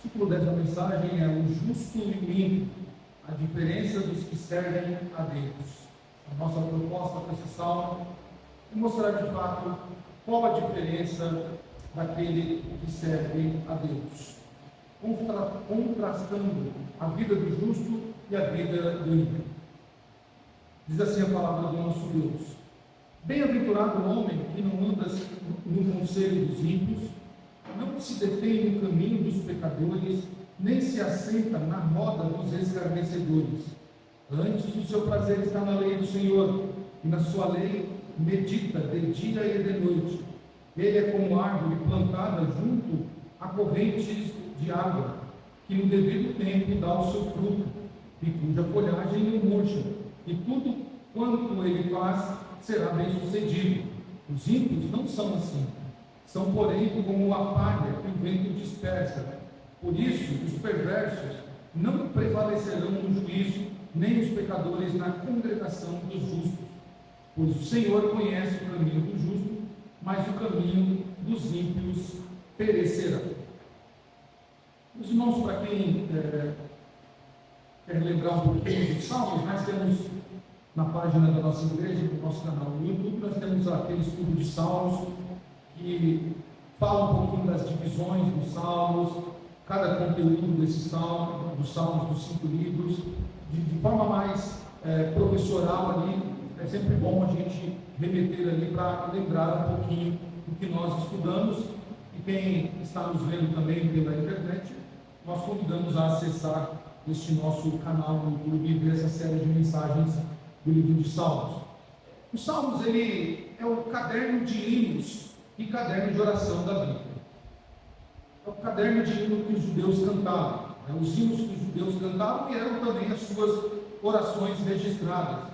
título dessa mensagem é O Justo e o Ímpio, a diferença dos que servem a Deus. A nossa proposta para esse salmo é mostrar de fato qual a diferença daquele que serve a Deus, contrastando a vida do justo e a vida do ímpio. Diz assim a palavra do nosso Deus: bem-aventurado o homem que não anda no conselho dos ímpios, não se detém no caminho dos pecadores, nem se assenta na roda dos escarnecedores. Antes, o seu prazer está na lei do Senhor, e na sua lei medita de dia e de noite. Ele é como árvore plantada junto a correntes de água, que no devido tempo dá o seu fruto, e cuja folhagem não murcha, e tudo quanto ele faz será bem sucedido. Os ímpios não são assim. São, porém, como a palha que o vento dispersa. Por isso, os perversos não prevalecerão no juízo, nem os pecadores na congregação dos justos. Pois o Senhor conhece o caminho do justo, mas o caminho dos ímpios perecerá. Meus irmãos, para quem quer lembrar um pouquinho dos salmos, nós temos na página da nossa igreja, no nosso canal no YouTube, nós temos aquele estudo de salmos que fala um pouquinho das divisões dos salmos, cada conteúdo desse salmo, dos salmos dos 5 livros, de forma mais professoral ali. É sempre bom a gente remeter ali para lembrar um pouquinho do que nós estudamos, e quem está nos vendo também pela internet, nós convidamos a acessar este nosso canal no YouTube e ver essa série de mensagens do livro de Salmos. Os Salmos, ele é o caderno de hinos e caderno de oração da Bíblia. É o caderno de hino que os judeus cantavam, os hinos que os judeus cantavam, e eram também as suas orações registradas.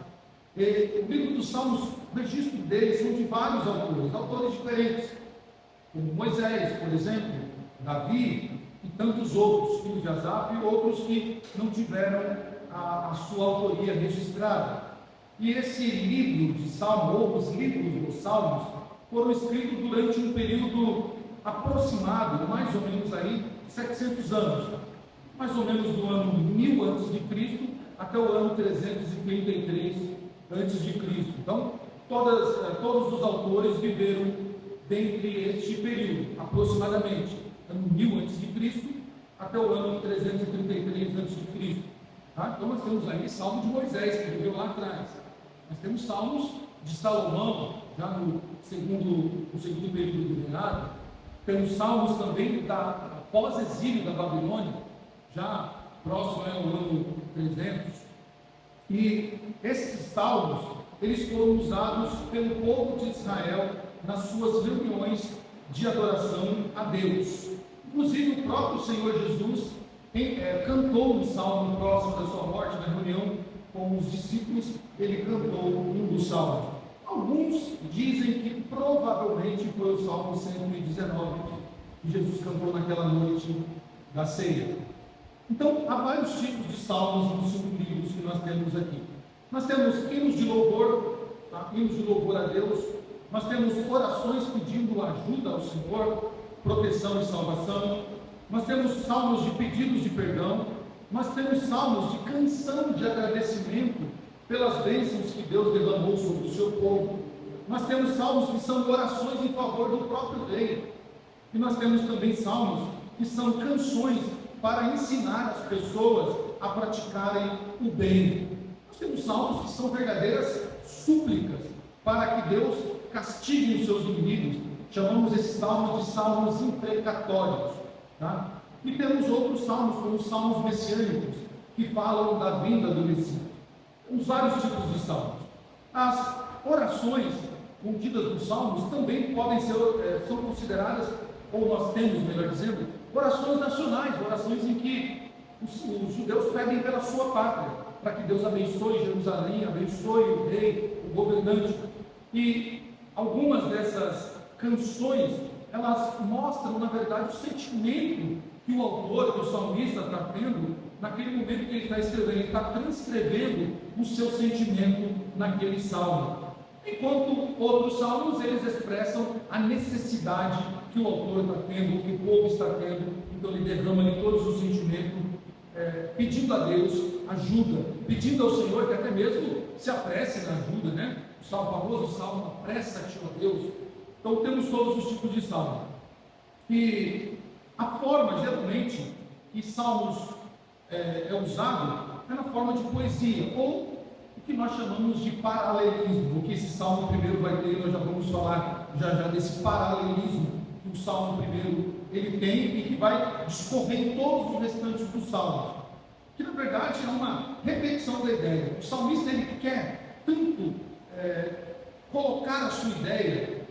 O livro dos Salmos, o registro deles são de vários autores diferentes, como Moisés, por exemplo, Davi e tantos outros, filhos de Asaf, e outros que não tiveram a sua autoria registrada. E esse livro de Salmos, ou os livros dos Salmos, foram escritos durante um período aproximado, mais ou menos aí 700 anos, mais ou menos do ano 1000 a.C. até o ano 333 a.C. Então, todos os autores viveram dentre este período, aproximadamente, ano 1000 a.C. até o ano 333 a.C. Tá? Então, nós temos aí Salmo de Moisés, que viveu lá atrás. Nós temos Salmos de Salomão, já no segundo período do reinado. Temos Salmos também pós-exílio da Babilônia, já próximo ao ano 300. E esses salmos, eles foram usados pelo povo de Israel nas suas reuniões de adoração a Deus. Inclusive, o próprio Senhor Jesus cantou um salmo próximo da sua morte, na reunião com os discípulos, ele cantou um dos salmos. Alguns dizem que provavelmente foi o Salmo 119 que Jesus cantou naquela noite da ceia. Então, há vários tipos de salmos nos 5 livros que nós temos aqui. Nós temos hinos de louvor, hinos de louvor a Deus. Nós temos orações pedindo ajuda ao Senhor, proteção e salvação. Nós temos salmos de pedidos de perdão. Nós temos salmos de canção de agradecimento pelas bênçãos que Deus derramou sobre o seu povo. Nós temos salmos que são orações em favor do próprio rei. E nós temos também salmos que são canções para ensinar as pessoas a praticarem o bem. Nós temos salmos que são verdadeiras súplicas para que Deus castigue os seus inimigos. Chamamos esses salmos de salmos imprecatórios. Tá? E temos outros salmos, como os salmos messiânicos, que falam da vinda do Messias. Temos vários tipos de salmos. As orações contidas nos salmos também podem ser, são consideradas, ou nós temos, melhor dizendo, orações nacionais, orações em que os judeus pedem pela sua pátria, para que Deus abençoe Jerusalém, abençoe o rei, o governante. E algumas dessas canções, elas mostram, na verdade, o sentimento que o autor, que o salmista está tendo naquele momento que ele está escrevendo. Ele está transcrevendo o seu sentimento naquele salmo. Enquanto outros salmos, eles expressam a necessidade que o autor está tendo, que o povo está tendo então ele derrama ali todos os sentimentos, pedindo a Deus ajuda, pedindo ao Senhor que até mesmo se apresse na ajuda, né? O salmo famoso, o salmo apressa-te, ó Deus. Então temos todos os tipos de salmo. E a forma, geralmente, que salmos é usado é na forma de poesia, ou o que nós chamamos de paralelismo, que esse salmo primeiro vai ter, nós já vamos falar já desse paralelismo que o salmo primeiro ele tem e que vai discorrer em todos os restantes dos salmos, que na verdade é uma repetição da ideia. O salmista ele quer tanto colocar a sua ideia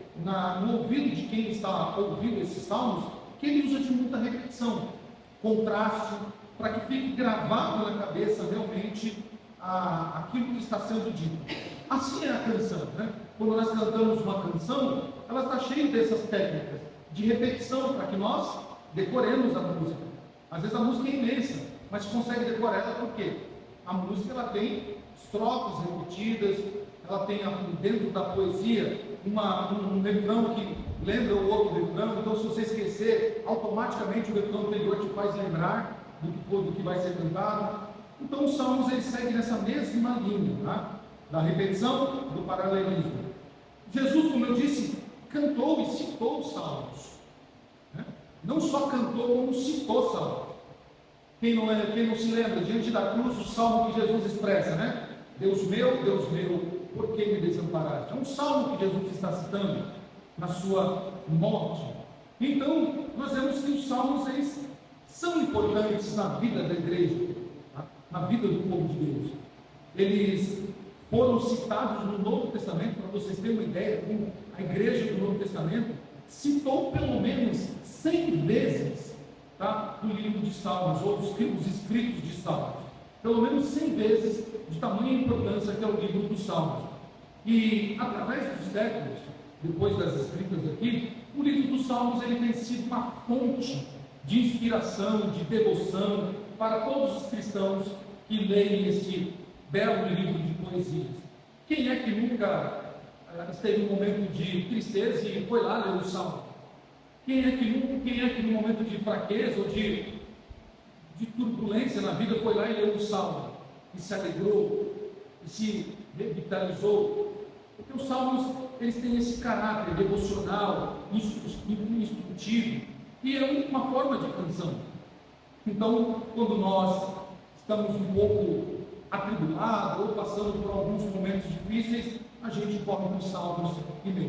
no ouvido de quem está ouvindo esses salmos, que ele usa de muita repetição, contraste, para que fique gravado na cabeça realmente aquilo que está sendo dito. Assim é a canção, né? Quando nós cantamos uma canção, ela está cheia dessas técnicas de repetição, para que nós decoremos a música. Às vezes a música é imensa, mas consegue decorar ela porque a música ela tem estrofes repetidas, ela tem dentro da poesia um refrão que lembra o outro refrão, então se você esquecer, automaticamente o refrão anterior te faz lembrar do que vai ser cantado. Então os salmos eles seguem nessa mesma linha, tá? Da repetição, do paralelismo. Jesus, como eu disse, cantou e citou os salmos, né? Não só cantou, como citou salmos. Quem não se lembra, diante da cruz, o salmo que Jesus expressa, né? Deus meu, por que me desamparaste? É um salmo que Jesus está citando na sua morte. Então, nós vemos que os salmos eles são importantes na vida da igreja, tá? Na vida do povo de Deus. Eles foram citados no Novo Testamento, para vocês terem uma ideia, como a igreja do Novo Testamento citou pelo menos 100 vezes, tá? O livro de Salmos, ou os escritos de Salmos. Pelo menos 100 vezes, de tamanha importância que é o livro dos Salmos. E através dos séculos, depois das escritas aqui, o livro dos Salmos ele tem sido uma fonte de inspiração, de devoção para todos os cristãos que leem este belo livro de poesias. Quem é que nunca esteve em um momento de tristeza e foi lá ler o Salmo? Quem é que no momento de fraqueza ou de turbulência na vida foi lá e leu o Salmo e se alegrou e se revitalizou? Porque os salmos eles têm esse caráter devocional, instrutivo, e é uma forma de canção. Então, quando nós estamos um pouco atribulados ou passando por alguns momentos difíceis, a gente corre para os salmos e lê.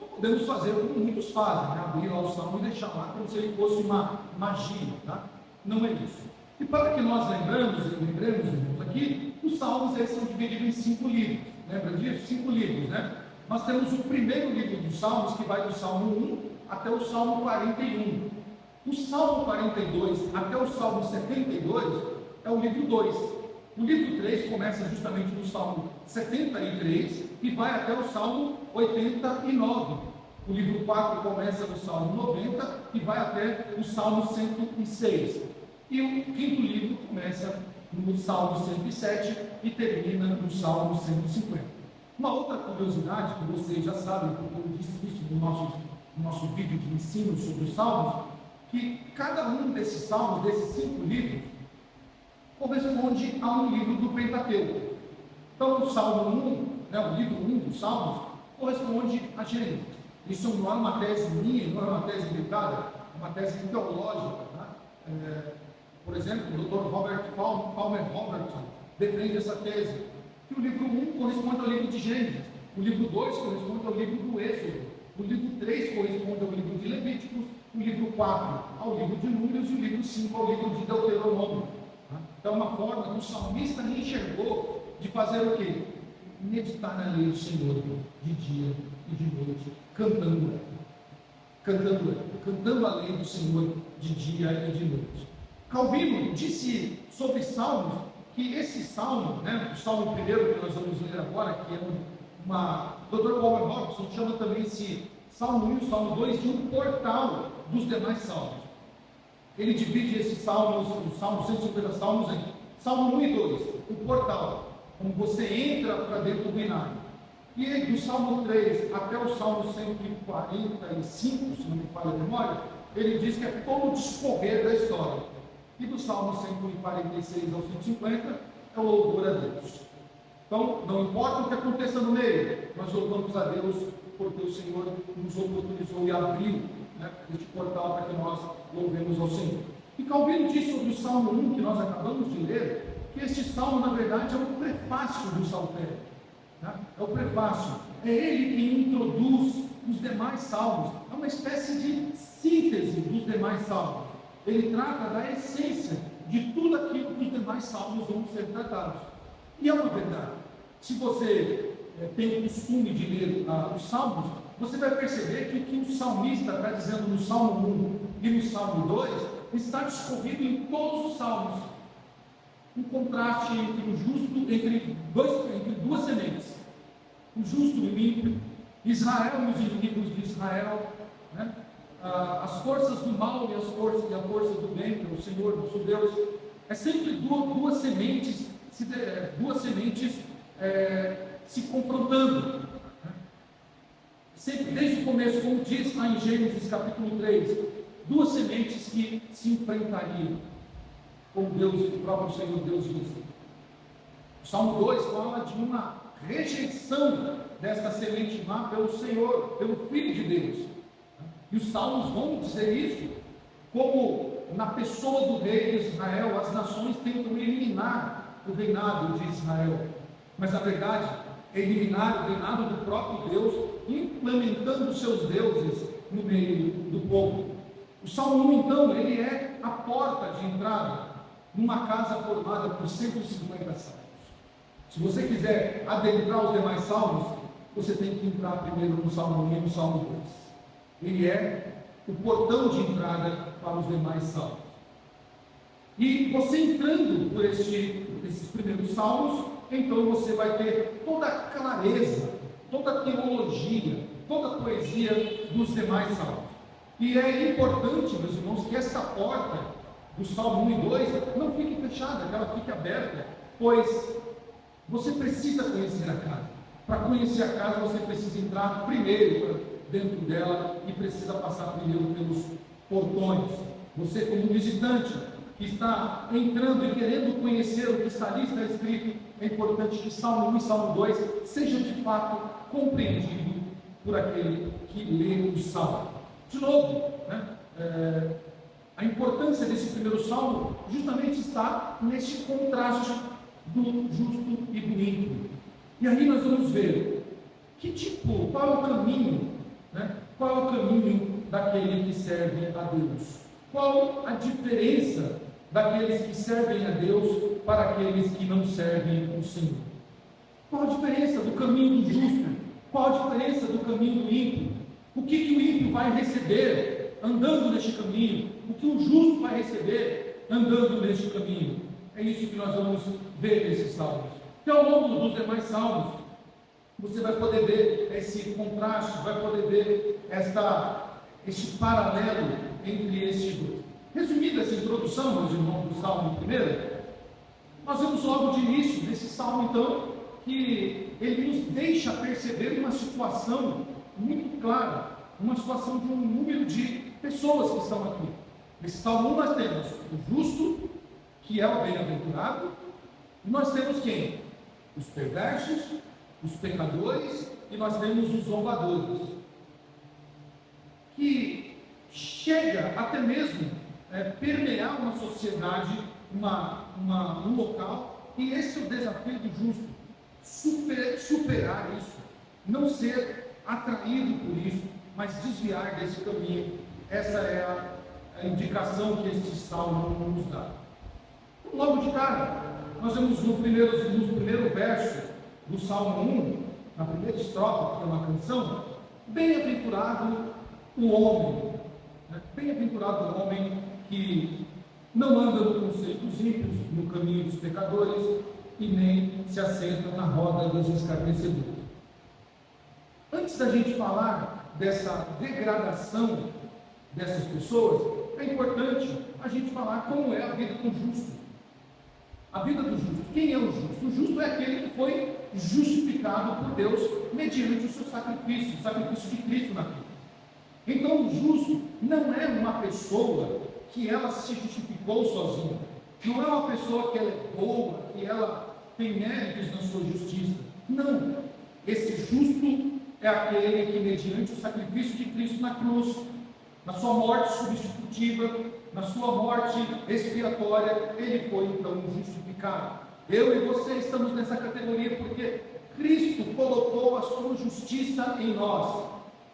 Não podemos fazer como muitos fazem, né? Abrir lá o salmo e deixar lá como se ele fosse uma magia, tá? Não é isso. E para que nós lembremos, irmãos, aqui, os salmos eles são divididos em 5 livros. Lembra disso? 5 livros, né? Nós temos o primeiro livro dos salmos, que vai do Salmo 1 até o Salmo 41. O Salmo 42 até o Salmo 72 é o livro 2. O livro 3 começa justamente no Salmo 73 e vai até o Salmo 89. O livro 4 começa no Salmo 90 e vai até o Salmo 106. E o quinto livro começa no Salmo 107 e termina no Salmo 150. Uma outra curiosidade que vocês já sabem, porque eu disse isso no nosso vídeo de ensino sobre os Salmos, que cada um desses salmos, desses 5 livros, corresponde a um livro do Pentateuco. Então, o Salmo 1, né, o livro 1 dos Salmos, corresponde a Gênesis. Isso não é uma tese minha, não é uma tese inventada, é uma tese teológica. Tá? Por exemplo, o Dr. Palmer Robertson defende essa tese, que o livro 1 corresponde ao livro de Gênesis, o livro 2 corresponde ao livro do Êxodo, o livro 3 corresponde ao livro de Levíticos, o livro 4 ao livro de Números e o livro 5 ao livro de Deuteronômio. Então é uma forma que o salmista enxergou de fazer o quê? Meditar na lei do Senhor de dia e de noite, cantando a lei do Senhor de dia e de noite. Calvino disse sobre salmos que esse salmo, né, o salmo primeiro que nós vamos ler agora, que é Dr. Palmer Robertson chama também esse salmo 1 e o salmo 2 de um portal dos demais salmos. Ele divide esses salmos, os salmos 150 salmos em salmo 1 e 2, o portal, como você entra para dentro do inário. E aí, do salmo 3 até o salmo 145, se não me falha a memória, ele diz que é todo o discorrer da história. E do Salmo 146 ao 150 é o louvor a Deus. Então, não importa o que aconteça no meio, nós louvamos a Deus porque o Senhor nos oportunizou e abriu, né, este portal para que nós louvemos ao Senhor. E Calvino diz sobre o Salmo 1, que nós acabamos de ler, que este salmo, na verdade, é o prefácio do saltério. Né? É o prefácio. É ele que introduz os demais salmos. É uma espécie de síntese dos demais salmos. Ele trata da essência de tudo aquilo que os demais salmos vão ser tratados. E é uma verdade. Se você tem o costume de ler os salmos, você vai perceber que o que o salmista está dizendo no Salmo 1 e no Salmo 2 está discorrido em todos os salmos. Um contraste entre o justo, entre duas sementes. O justo e o ímpio, Israel e os inimigos de Israel, né? As forças do mal e a força do bem, que é o Senhor, nosso Deus. É sempre duas sementes se confrontando. Né? Sempre, desde o começo, como diz lá em Gênesis capítulo 3, duas sementes que se enfrentariam, como Deus, o próprio Senhor Deus disse. O Salmo 2 fala de uma rejeição desta semente má pelo Senhor, pelo Filho de Deus. E os salmos vão dizer isso, como na pessoa do rei de Israel, as nações tentam eliminar o reinado de Israel. Mas na verdade, é eliminar o reinado do próprio Deus, implementando os seus deuses no meio do povo. O Salmo 1, então, ele é a porta de entrada numa casa formada por 150 salmos. Se você quiser adentrar os demais salmos, você tem que entrar primeiro no Salmo 1 e no Salmo 2. Ele é o portão de entrada para os demais salmos. E você entrando por esses primeiros salmos, então você vai ter toda a clareza, toda a teologia, toda a poesia dos demais salmos. E é importante, meus irmãos, que esta porta do Salmo 1 e 2 não fique fechada, que ela fique aberta, pois você precisa conhecer a casa. Para conhecer a casa, você precisa entrar primeiro dentro dela e precisa passar primeiro pelos portões. Você, como visitante que está entrando e querendo conhecer o que está ali, está escrito, é importante que Salmo 1 e Salmo 2 seja de fato compreendido por aquele que lê o Salmo. De novo, a importância desse primeiro Salmo justamente está neste contraste do justo e do ímpio. E aí nós vamos ver qual é o caminho, qual é o caminho daquele que serve a Deus? Qual a diferença daqueles que servem a Deus para aqueles que não servem o Senhor? Qual a diferença do caminho do justo? Qual a diferença do caminho do ímpio? O que o ímpio vai receber andando neste caminho? O que o justo vai receber andando neste caminho? É isso que nós vamos ver nesses salmos. E ao longo dos demais salmos, você vai poder ver esse contraste, vai poder ver este paralelo entre estes dois. Resumida essa introdução, meus irmãos, do Salmo primeiro, nós vemos logo de início, nesse Salmo, então, que ele nos deixa perceber uma situação muito clara, uma situação de um número de pessoas que estão aqui. Nesse Salmo 1 nós temos o justo, que é o bem-aventurado, e nós temos quem? Os perversos, os pecadores, e nós temos os zombadores, que chega até mesmo permear uma sociedade, um local, e esse é o desafio do justo, superar isso, não ser atraído por isso, mas desviar desse caminho. Essa é a indicação que este salmo nos dá. Logo de cara, nós vemos no primeiro verso do Salmo 1, na primeira estrofe, que é uma canção, bem-aventurado o homem, bem-aventurado o homem que não anda no conselho dos ímpios, no caminho dos pecadores, e nem se assenta na roda dos escarnecedores. Antes da gente falar dessa degradação dessas pessoas, é importante a gente falar como é a vida do justo. A vida do justo. Quem é o justo? O justo é aquele que foi justificado por Deus mediante o seu sacrifício, o sacrifício de Cristo na cruz. Então, o justo não é uma pessoa que ela se justificou sozinha. Não é uma pessoa que ela é boa, que ela tem méritos na sua justiça. Não. Esse justo é aquele que, mediante o sacrifício de Cristo na cruz, na sua morte substitutiva, na sua morte expiatória, ele foi então justificado. Eu e você estamos nessa categoria porque Cristo colocou a sua justiça em nós.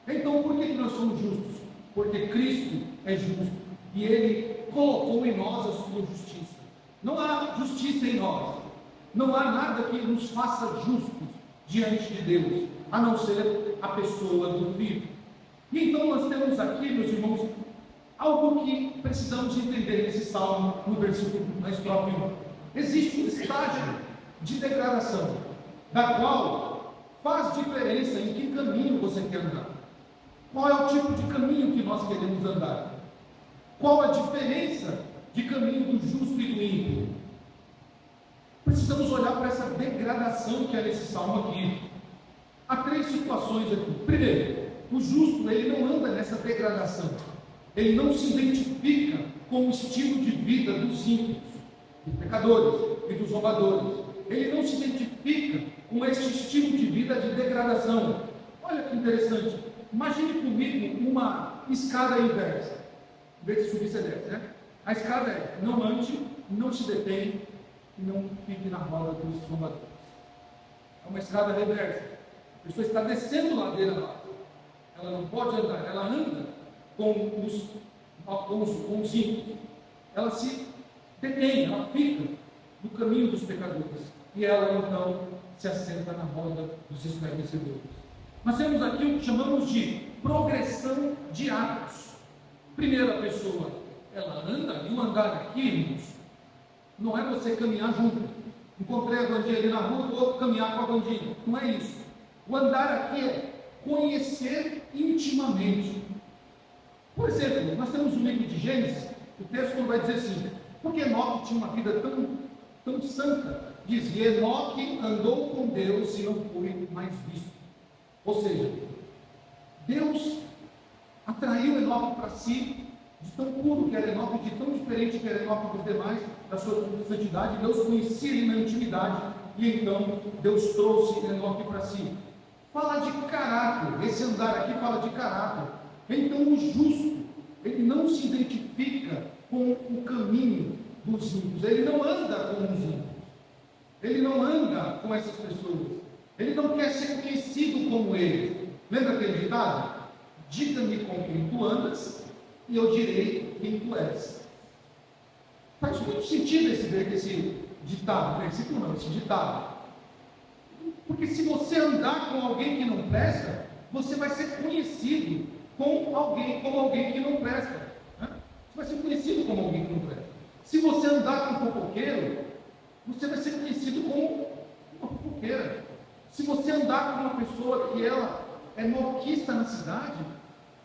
Então, por que nós somos justos? Porque Cristo é justo e Ele colocou em nós a sua justiça. Não há justiça em nós. Não há nada que nos faça justos diante de Deus, a não ser a pessoa do Filho. E então nós temos aqui, meus irmãos, algo que precisamos entender nesse salmo, no versículo, na estrofe 1. Existe um estágio de degradação, da qual faz diferença em que caminho você quer andar. Qual é o tipo de caminho que nós queremos andar? Qual a diferença de caminho do justo e do ímpio? Precisamos olhar para essa degradação que é nesse salmo aqui. Há 3 situações aqui. Primeiro, o justo, ele não anda nessa degradação. Ele não se identifica com o estilo de vida dos ímpios, dos pecadores e dos roubadores. Ele não se identifica com esse estilo de vida de degradação. Olha que interessante. Imagine comigo uma escada inversa. Em vez de subir, você desce, né? A escada é: não ande, não se detém e não fique na roda dos roubadores. É uma escada reversa. A pessoa está descendo ladeira lá. Ela não pode andar, ela anda com os ímpios. Ela se detém, ela fica no caminho dos pecadores. E ela então se assenta na roda dos esclarecedores. Nós temos aqui o que chamamos de progressão de atos. Primeira pessoa, ela anda, e o andar aqui, irmãos, não é você caminhar junto. Encontrei a Vandinha ali na rua, vou caminhar com a Vandinha. Não é isso. O andar aqui é conhecer intimamente. Por exemplo, nós temos um livro de Gênesis, o texto vai dizer assim: porque Enoque tinha uma vida tão santa, diz: e Enoque andou com Deus e não foi mais visto. Ou seja, Deus atraiu Enoque para si, de tão puro que era Enoque, de tão diferente que era Enoque dos demais, da sua santidade. Deus conhecia ele na intimidade, e então Deus trouxe Enoque para si. Fala de caráter, esse andar aqui fala de caráter. Então o justo, ele não se identifica com o caminho dos ímpios, ele não anda com os ímpios, ele não anda com essas pessoas, ele não quer ser conhecido como eles. Lembra aquele ditado? Diga-me com quem tu andas e eu direi quem tu és. Faz muito sentido esse ditado, esse ditado. Porque se você andar com alguém que não presta, você vai ser conhecido como alguém que não presta. Né? Você vai ser conhecido como alguém que não presta. Se você andar com um fofoqueiro, você vai ser conhecido como uma fofoqueira. Se você andar com uma pessoa que ela é malquista na cidade,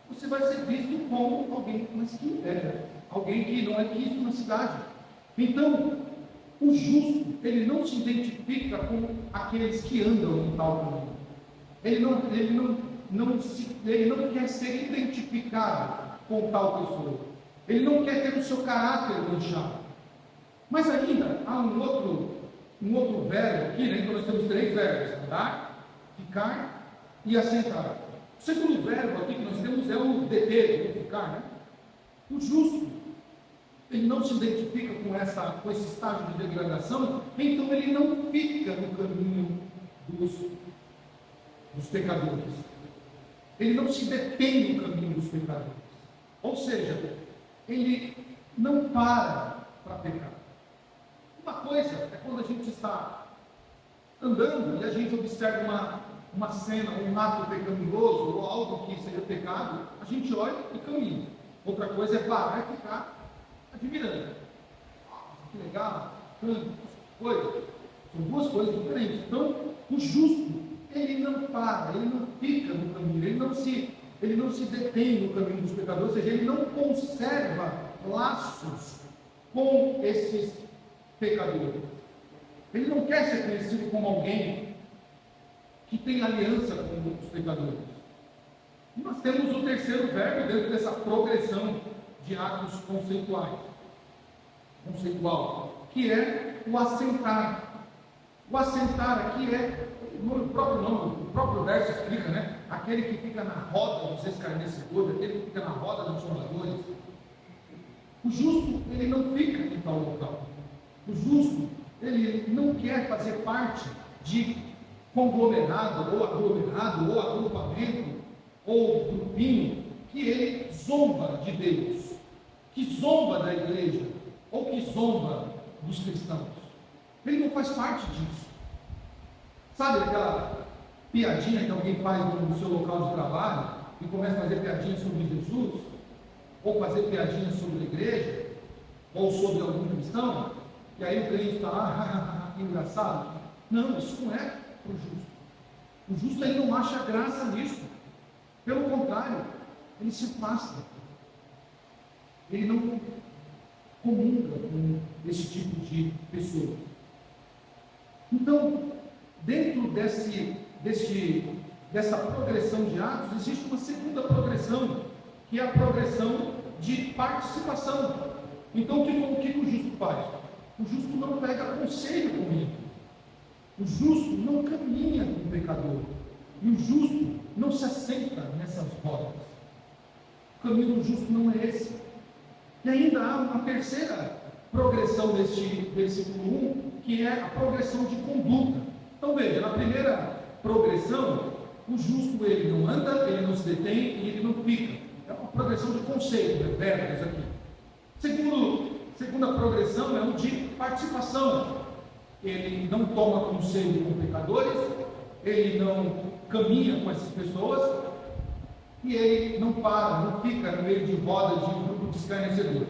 você vai ser visto como alguém alguém que não é quisto na cidade. Então, o justo, ele não se identifica com aqueles que andam em tal caminho. Ele não quer ser identificado com tal pessoa. Ele não quer ter o seu caráter manchado. Mas ainda há um outro verbo aqui, né? Então nós temos 3 verbos: andar, ficar e assentar. O segundo verbo aqui que nós temos é o deter, o ficar, né? O justo, ele não se identifica com esse estágio de degradação, então ele não fica no caminho dos pecadores. Ele não se detém no caminho dos pecadores. Ou seja, ele não para pecar. Uma coisa é quando a gente está andando e a gente observa uma cena, um ato pecaminoso ou algo que seja pecado, a gente olha e caminha. Outra coisa é parar e ficar admirando. Que legal, coisa. São 2 coisas diferentes. Então, o justo, ele não para, ele não fica no caminho, ele não se detém no caminho dos pecadores, ou seja, ele não conserva laços com esses pecadores. Ele não quer ser conhecido como alguém que tem aliança com os pecadores. E nós temos o terceiro verbo dentro dessa progressão de atos conceitual, que é o assentar. O assentar aqui é, o próprio nome, o próprio verso explica, né? Aquele que fica na roda dos escarnecedores, aquele que fica na roda dos zombadores. O justo, ele não fica em tal local. O justo, ele não quer fazer parte de conglomerado, ou aglomerado, ou agrupamento, ou grupinho, que ele zomba de Deus, que zomba da igreja, ou que zomba dos cristãos. Ele não faz parte disso. Sabe aquela piadinha que alguém faz no seu local de trabalho, e começa a fazer piadinha sobre Jesus, ou fazer piadinha sobre a igreja, ou sobre algum cristão, e aí o crente está lá, que engraçado. Não, isso não é para o justo. O justo, ele não acha graça nisso. Pelo contrário, ele se afasta. Ele não comunga com esse tipo de pessoa. Então, dentro dessa progressão de atos, existe uma segunda progressão, que é a progressão de participação. Então, o que o justo faz? O justo não pega conselho com ele. O justo não caminha com o pecador. E o justo não se assenta nessas rodas. O caminho do justo não é esse. E ainda há uma terceira progressão deste versículo 1, que é a progressão de conduta. Então veja, na primeira progressão, o justo ele não anda, ele não se detém e ele não fica. É uma progressão de conceito, de verbos aqui. Segunda progressão é o de participação. Ele não toma conselho com pecadores, ele não caminha com essas pessoas, e ele não para, não fica no meio de roda de um grupo de escarnecedor.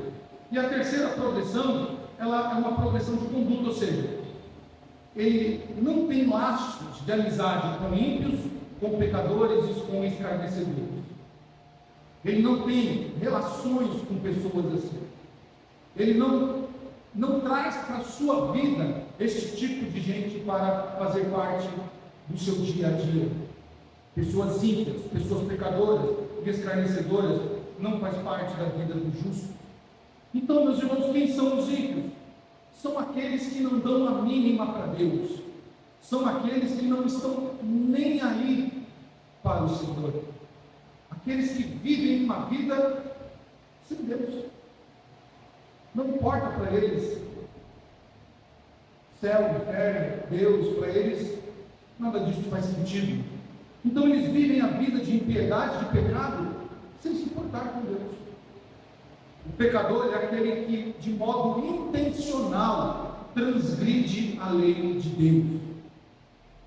E a terceira progressão, ela é uma progressão de conduta, ou seja, ele não tem laços de amizade com ímpios, com pecadores e com escarnecedores. Ele não tem relações com pessoas assim. Ele não traz para a sua vida este tipo de gente para fazer parte do seu dia a dia. Pessoas ímpias, pessoas pecadoras e escarnecedoras não faz parte da vida do justo. Então, meus irmãos, quem são os ímpios? São aqueles que não dão a mínima para Deus. São aqueles que não estão nem aí para o Senhor. Aqueles que vivem uma vida sem Deus. Não importa para eles céu, inferno, Deus, para eles nada disso faz sentido. Então eles vivem a vida de impiedade, de pecado, sem se importar com Deus. O pecador é aquele que de modo intencional transgride a lei de Deus.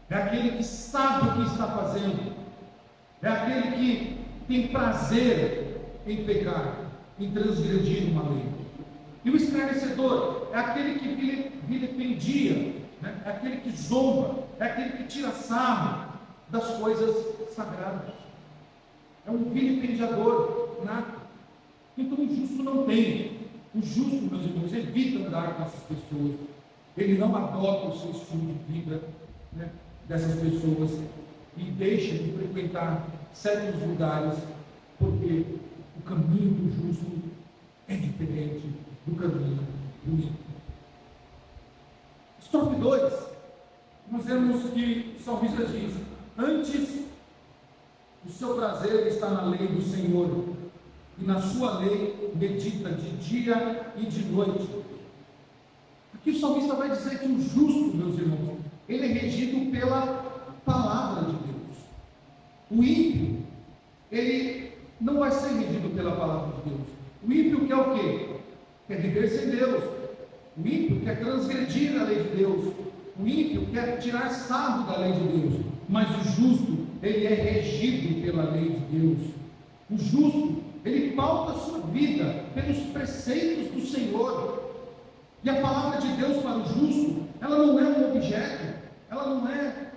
É aquele que sabe o que está fazendo. É aquele que tem prazer em pecar, em transgredir uma lei. E o escarnecedor é aquele que vilipendia, né? É aquele que zomba, é aquele que tira sarro das coisas sagradas. É um vilipendiador nato. Então o justo não tem. O justo, meus irmãos, evita andar com essas pessoas. Ele não adota o seu estilo de vida, né, dessas pessoas e deixa de frequentar certos lugares, porque o caminho do justo é diferente do caminho do ímpio. Estrofe 2, nós vemos que o salmista diz: antes o seu prazer está na lei do Senhor, e na sua lei medita de dia e de noite. Aqui o salmista vai dizer que o justo, meus irmãos, ele é regido pela palavra de Deus. O ímpio, ele não vai ser regido pela palavra de Deus. O ímpio quer o quê? Quer viver sem Deus. O ímpio quer transgredir a lei de Deus. O ímpio quer tirar sarro da lei de Deus. Mas o justo, ele é regido pela lei de Deus. O justo, ele pauta a sua vida pelos preceitos do Senhor. E a palavra de Deus para o justo, ela não é um objeto, ela não é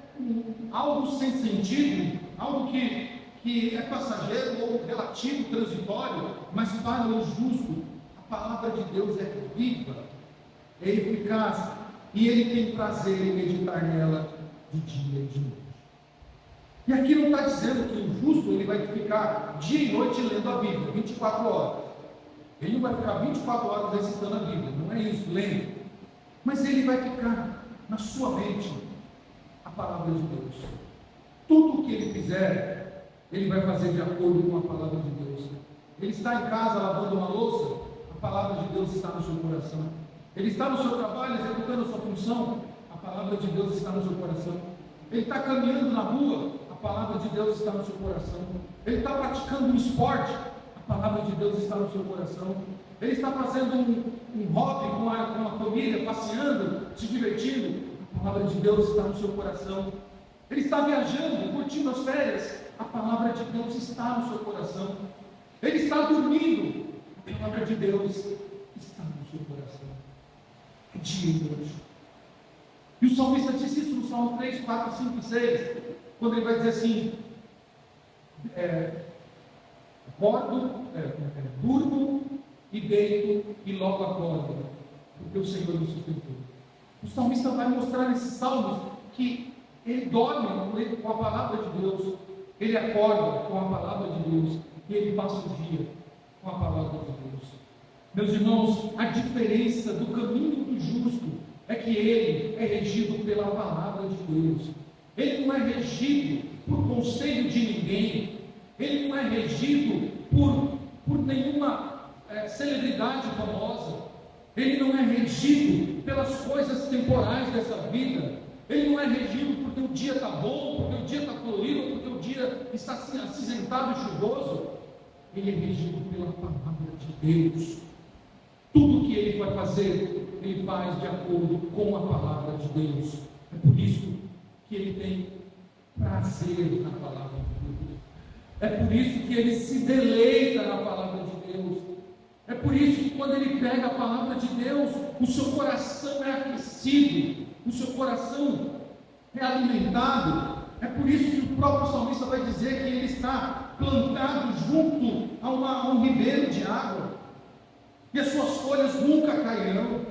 algo sem sentido, algo que é passageiro ou relativo, transitório, mas para o justo, a palavra de Deus é viva, é eficaz, e ele tem prazer em meditar nela de dia e de noite. E aqui não está dizendo que o justo ele vai ficar dia e noite lendo a Bíblia, 24 horas. Ele não vai ficar 24 horas recitando a Bíblia, não é isso, lendo. Mas ele vai ficar na sua mente a palavra de Deus. Tudo o que ele fizer, ele vai fazer de acordo com a palavra de Deus. Ele está em casa lavando uma louça, a palavra de Deus está no seu coração. Ele está no seu trabalho, executando a sua função, a palavra de Deus está no seu coração. Ele está caminhando na rua, a palavra de Deus está no seu coração. Ele está praticando um esporte, a palavra de Deus está no seu coração. Ele está fazendo um hobby com a família, passeando, se divertindo, a palavra de Deus está no seu coração. Ele está viajando, curtindo as férias, a palavra de Deus está no seu coração. Ele está dormindo, a palavra de Deus está no seu coração. É dia e noite. E o salmista diz isso no Salmo 3, 4, 5 e 6, quando ele vai dizer assim: durmo e deito e logo acordo, porque o Senhor me sustentou. O salmista vai mostrar nesses salmos que ele dorme com a palavra de Deus, ele acorda com a palavra de Deus, e ele passa o dia com a palavra de Deus. Meus irmãos, a diferença do caminho do justo é que ele é regido pela palavra de Deus. Ele não é regido por conselho de ninguém. Ele não é regido por nenhuma celebridade famosa. Ele não é regido pelas coisas temporais dessa vida. Ele não é regido porque o dia está bom, porque o dia está colorido, porque o dia está acinzentado e chuvoso. Ele é regido pela palavra de Deus. Tudo que ele vai fazer, ele faz de acordo com a palavra de Deus. É por isso que ele tem prazer na palavra de Deus. É por isso que ele se deleita na palavra de Deus. É por isso que quando ele pega a palavra de Deus, o seu coração é aquecido, o seu coração é alimentado. É por isso que o próprio salmista vai dizer que ele está plantado junto a um ribeiro de água, e as suas folhas nunca cairão,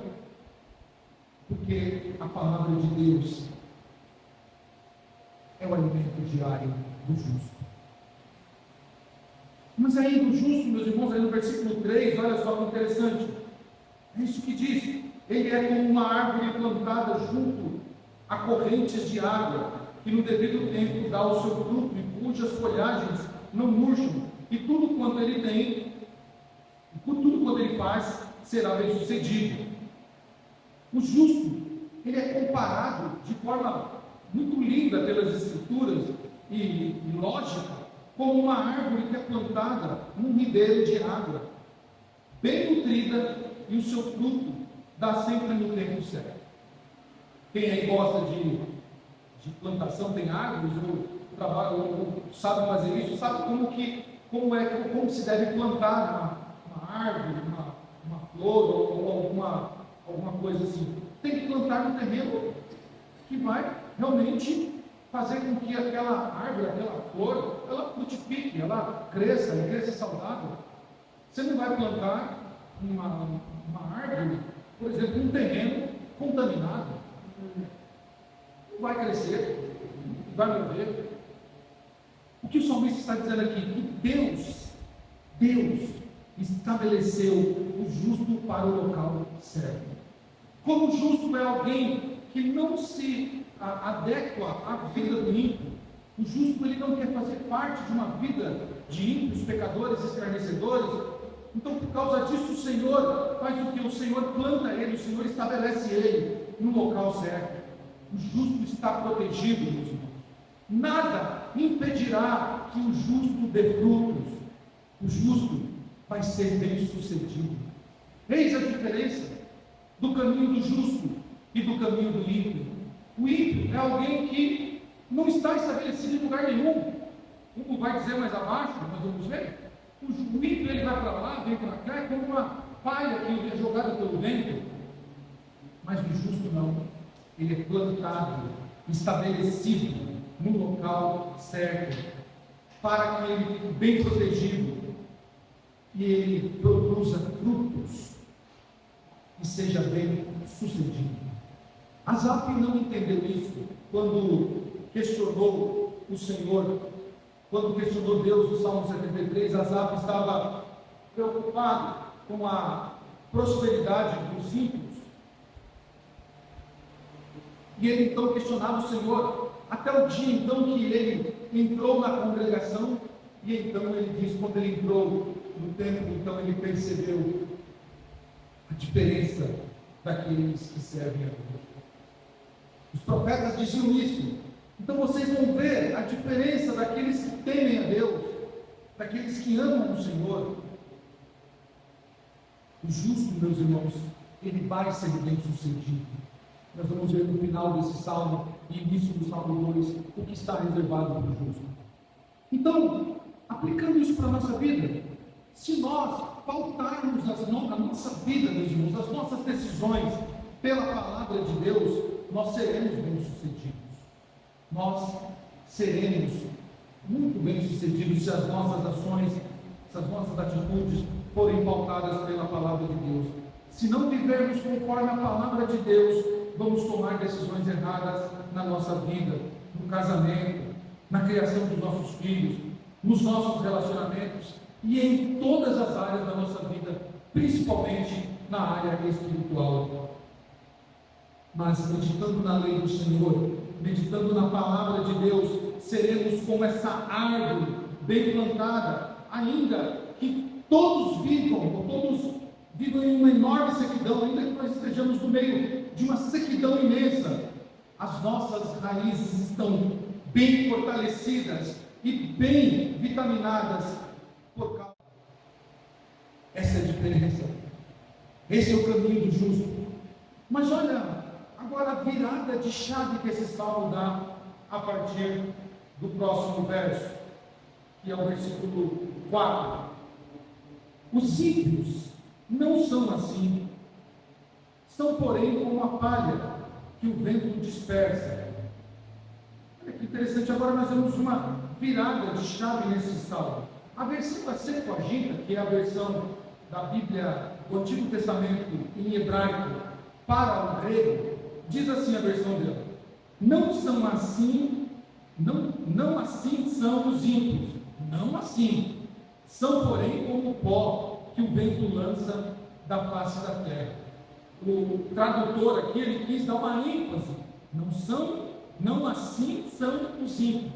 porque a palavra de Deus é o alimento diário do justo. Mas aí do justo, meus irmãos, aí no versículo 3, olha só que interessante, é isso que diz: ele é como uma árvore plantada junto a correntes de água, que no devido tempo dá o seu fruto, e cujas folhagens não murcham, e tudo quanto ele tem, tudo quanto ele faz, será bem sucedido. O justo, ele é comparado de forma muito linda pelas escrituras e lógica, como uma árvore que é plantada num ribeiro de água, bem nutrida, e o seu fruto dá sempre no tempo certo. Quem aí gosta de plantação, tem árvores, ou sabe fazer isso, sabe como se deve plantar uma árvore, uma flor, ou alguma coisa assim. Tem que plantar no terreno que vai realmente fazer com que aquela árvore, aquela flor, ela frutifique, ela cresça saudável. Você não vai plantar uma árvore, por exemplo, num terreno contaminado. Não vai crescer, vai morrer. O que o salmista está dizendo aqui? Que Deus estabeleceu o justo para o local certo. Como o justo é alguém que não se adequa à vida do ímpio, o justo ele não quer fazer parte de uma vida de ímpios, pecadores, escarnecedores. Então, por causa disso, o Senhor faz o que? O Senhor planta ele, o Senhor estabelece ele no local certo. O justo está protegido, meus irmãos. Nada impedirá que o justo dê frutos. O justo vai ser bem sucedido. Eis a diferença do caminho do justo e do caminho do ímpio. O ímpio é alguém que não está estabelecido em lugar nenhum. Como vai dizer mais abaixo, nós vamos ver. O ímpio ele vai para lá, vem para cá, é como uma palha que é jogada pelo vento. Mas o justo não. Ele é plantado, estabelecido no local certo, para que ele fique bem protegido e ele produza frutos e seja bem sucedido. Asaf não entendeu isso quando questionou o Senhor. Quando questionou Deus no Salmo 73, Asaf estava preocupado com a prosperidade dos ímpios. E ele então questionava o Senhor, até o dia então que ele entrou na congregação, e então ele diz, quando ele entrou no templo, então ele percebeu a diferença daqueles que servem a Deus. Os profetas diziam isso. Então vocês vão ver a diferença daqueles que temem a Deus, daqueles que amam o Senhor. O justo, meus irmãos, ele vai ser bem sucedido. Nós vamos ver no final desse salmo e início do salmo 2 o que está reservado para o justo. Então, aplicando isso para a nossa vida, se nós pautarmos a nossa vida, meus irmãos, as nossas decisões pela palavra de Deus, nós seremos bem-sucedidos. Nós seremos muito bem-sucedidos se as nossas ações, se as nossas atitudes forem pautadas pela palavra de Deus. Se não vivermos conforme a palavra de Deus, vamos tomar decisões erradas na nossa vida, no casamento, na criação dos nossos filhos, nos nossos relacionamentos e em todas as áreas da nossa vida, principalmente na área espiritual. Mas meditando na lei do Senhor, meditando na palavra de Deus, seremos como essa árvore bem plantada, ainda que todos vivam em uma enorme sequidão, ainda que nós estejamos no meio de uma sequidão imensa, as nossas raízes estão bem fortalecidas e bem vitaminadas por causa. Essa é a diferença. Esse é o caminho do justo. Mas olha, agora a virada de chave que esse salmo dá a partir do próximo verso, que é o versículo 4. Os ímpios não são assim, são porém como a palha que o vento dispersa. Olha que interessante, agora nós temos uma virada de chave nesse salmo. A versão da Septuaginta, que é a versão da Bíblia do Antigo Testamento em hebraico para o grego, diz assim a versão dela: não são assim, não assim são os ímpios, não assim, são porém como o pó que o vento lança da face da terra. O tradutor aqui, ele quis dar uma ênfase, não assim são os ímpios.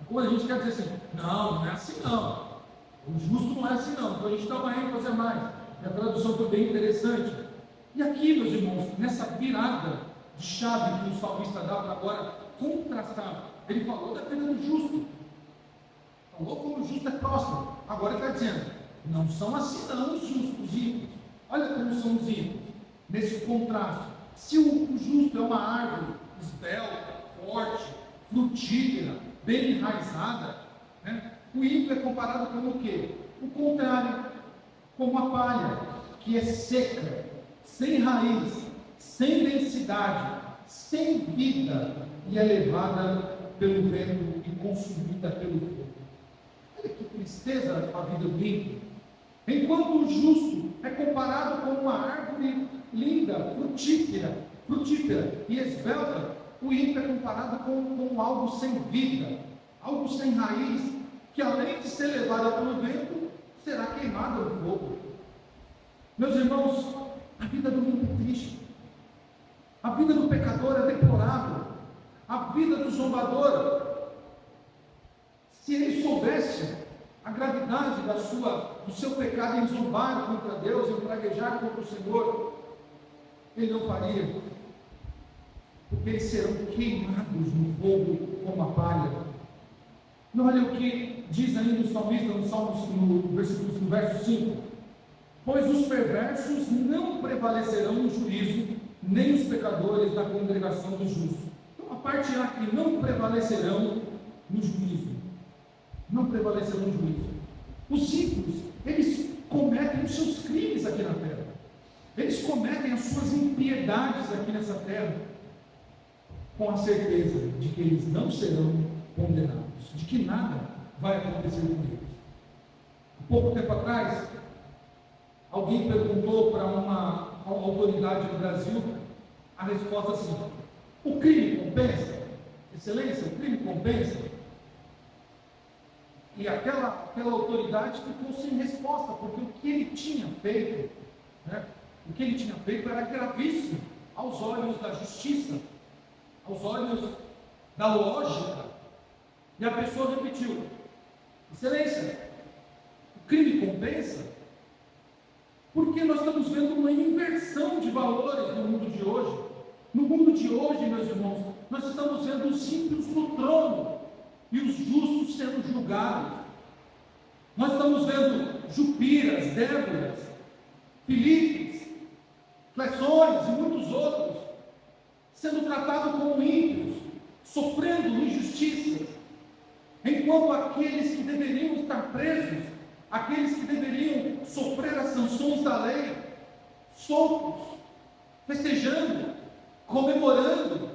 Quando a gente quer dizer assim, não é assim não, o justo não é assim não, então a gente dá uma ênfase a mais, e a tradução foi bem interessante. E aqui, meus irmãos, nessa virada de chave que o salmista dá para agora contrastar, ele falou da vida do justo, falou como o justo é próspero, agora ele está dizendo, não são assim não os justos, os ímpios. Olha como são os ímpios, nesse contraste. Se o justo é uma árvore esbelta, forte, frutífera, bem enraizada, né? O ímpio é comparado como o quê? O contrário, como a palha, que é seca, sem raiz, sem densidade, sem vida, e é levada pelo vento e consumida pelo fogo. Olha que tristeza a vida do ímpio. Enquanto o justo é comparado com uma árvore linda, frutífera e esbelta, o ímpio é comparado com algo sem vida, algo sem raiz, que além de ser levada pelo vento, será queimada no fogo. Meus irmãos, a vida do ímpio é triste, a vida do pecador é deplorável, a vida do zombador, se ele soubesse a gravidade do seu pecado em zombar contra Deus, em praguejar contra o Senhor, ele não faria, porque eles serão queimados no fogo como a palha. Não, olha o que diz ainda o salmista no verso 5: pois os perversos não prevalecerão no juízo, nem os pecadores na congregação dos justos. Então a parte A que não prevalecerão no juízo, não prevalecerão no juízo. Os ímpios, eles cometem os seus crimes aqui na terra, eles cometem as suas impiedades aqui nessa terra, com a certeza de que eles não serão condenados, de que nada vai acontecer com eles. Há pouco tempo atrás, alguém perguntou para uma autoridade do Brasil a resposta assim: o crime compensa? Excelência, o crime compensa? E aquela autoridade ficou sem resposta, porque o que ele tinha feito, né, o que ele tinha feito era gravíssimo aos olhos da justiça, aos olhos da lógica. E a pessoa repetiu: Excelência, o crime compensa? Porque nós estamos vendo uma inversão de valores no mundo de hoje. No mundo de hoje, meus irmãos, nós estamos vendo os ímpios no trono e os justos sendo julgados. Nós estamos vendo Jupiras, Déboras, Filipes, Clessões e muitos outros sendo tratados como ímpios, sofrendo injustiças, enquanto aqueles que deveriam estar presos, aqueles que deveriam sofrer as sanções da lei, soltos, festejando, comemorando,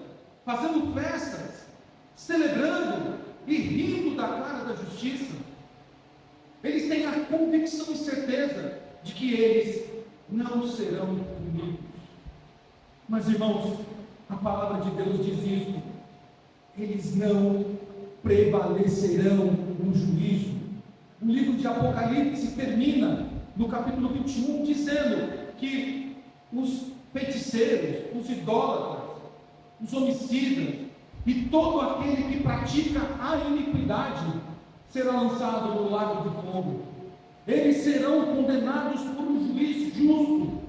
fazendo festas, celebrando e rindo da cara da justiça, eles têm a convicção e certeza de que eles não serão punidos. Mas, irmãos, a palavra de Deus diz isso: eles não prevalecerão no juízo. O livro de Apocalipse termina no capítulo 21 dizendo que os feiticeiros, os idólatras, os homicidas e todo aquele que pratica a iniquidade será lançado no lago de fogo. Eles serão condenados por um juiz justo,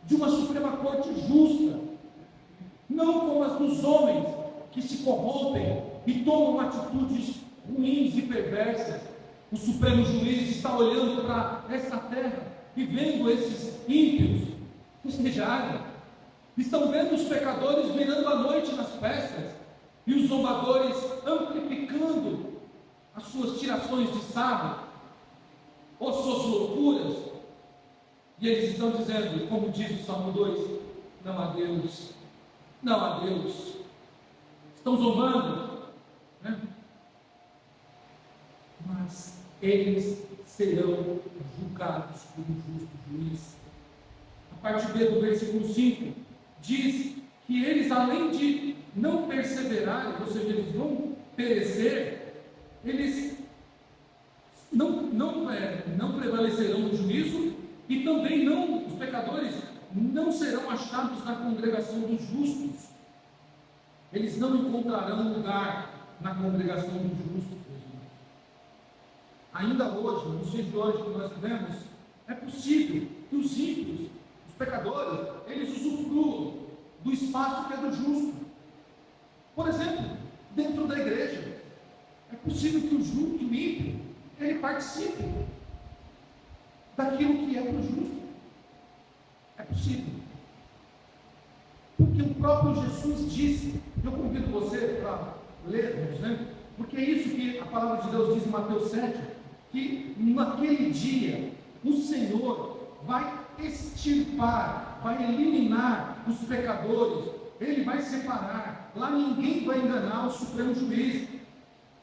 de uma Suprema Corte justa, não como as dos homens que se corrompem e tomam atitudes ruins e perversas. O Supremo Juiz está olhando para esta terra e vendo esses ímpios festejarem, estão vendo os pecadores virando a noite nas festas e os zombadores amplificando as suas tirações de sarro ou suas loucuras, e eles estão dizendo, como diz o Salmo 2, não há Deus, não há Deus. Estão zombando, né? Mas eles serão julgados por um justo juiz. A parte B do versículo 5 diz que eles, além de não perseverarem, ou seja, eles vão perecer, eles não prevalecerão no juízo, e também os pecadores não serão achados na congregação dos justos. Eles não encontrarão lugar na congregação dos justos. Ainda hoje, nos dias de hoje que nós vivemos, é possível que os ímpios, os pecadores, eles usufruam do espaço que é do justo. Por exemplo, dentro da igreja, é possível que o ímpio, ele participe daquilo que é para o justo. É possível. Porque o próprio Jesus disse, eu convido você para lermos, né? Porque é isso que a palavra de Deus diz em Mateus 7, que naquele dia o Senhor vai extirpar, vai eliminar os pecadores, Ele vai separar, lá ninguém vai enganar o Supremo Juiz.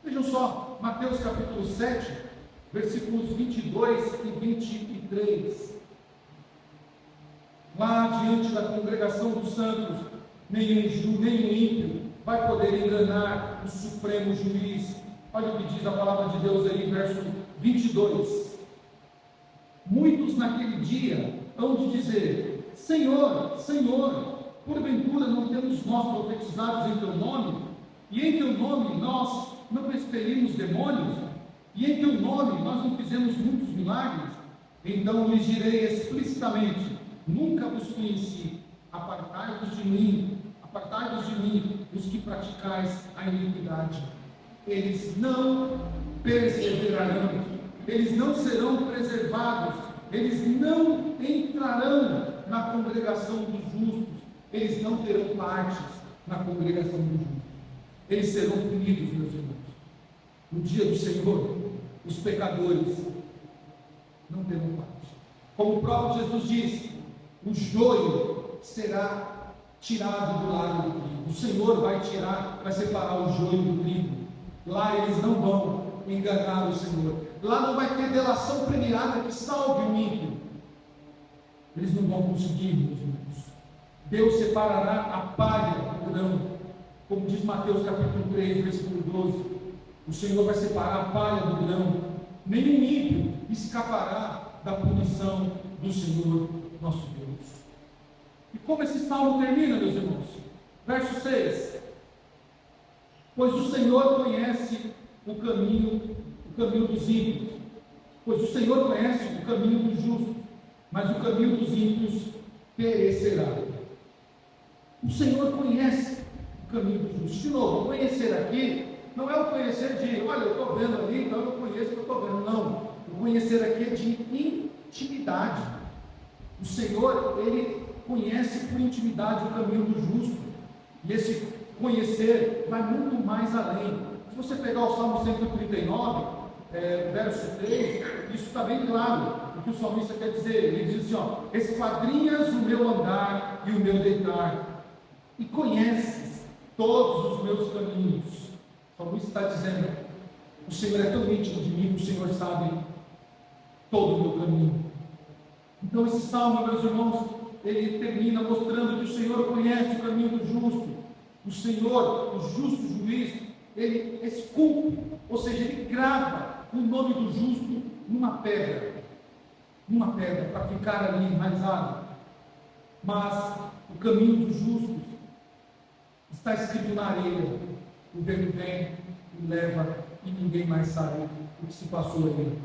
Vejam só, Mateus capítulo 7, versículos 22 e 23. Lá diante da congregação dos santos, nenhum ímpio vai poder enganar o Supremo Juiz. Olha o que diz a palavra de Deus aí, verso 22. Muitos naquele dia hão de dizer: Senhor, Senhor, porventura não temos nós profetizados em teu nome? E em teu nome nós não expelimos demônios? E em teu nome nós não fizemos muitos milagres? Então lhes direi explicitamente: nunca vos conheci, apartai-vos de mim, os que praticais a iniquidade. Eles não perseverarão, eles não serão preservados, eles não entrarão na congregação dos justos, eles não terão partes na congregação dos justos, eles serão punidos, meus irmãos. No dia do Senhor, os pecadores não terão parte. Como o próprio Jesus disse, o joio será tirado do lago do trigo. O Senhor vai separar o joio do trigo. Lá eles não vão enganar o Senhor. Lá não vai ter delação premiada que salve o ímpio. Eles não vão conseguir, meus irmãos. Deus separará a palha do grão, como diz Mateus capítulo 3, versículo 12. O Senhor vai separar a palha do grão. Nenhum ímpio escapará da punição do Senhor nosso Deus. E como esse salmo termina, meus irmãos? Verso 6. Pois o Senhor conhece o caminho dos ímpios. Pois o Senhor conhece o caminho dos justos, mas o caminho dos ímpios perecerá. O Senhor conhece o caminho dos justos. De novo, conhecer aqui não é o conhecer de, olha, eu estou vendo ali, então eu conheço o que eu estou vendo. Não. O conhecer aqui é de intimidade. O Senhor, Ele conhece por intimidade o caminho do justo. E esse conhecer vai muito mais além. Se você pegar o Salmo 139, verso 3, isso está bem claro. O que o salmista quer dizer? Ele diz assim, esquadrinhas o meu andar e o meu deitar, e conheces todos os meus caminhos. O salmista está dizendo, o Senhor é tão íntimo de mim, que o Senhor sabe todo o meu caminho. Então esse salmo, meus irmãos, ele termina mostrando que o Senhor conhece o caminho do justo. O Senhor, o justo juiz, ele esculpe, ou seja, ele grava o nome do justo numa pedra, para ficar ali enraizado. Mas o caminho dos justos está escrito na areia. O vento vem e leva, e ninguém mais sabe o que se passou ali.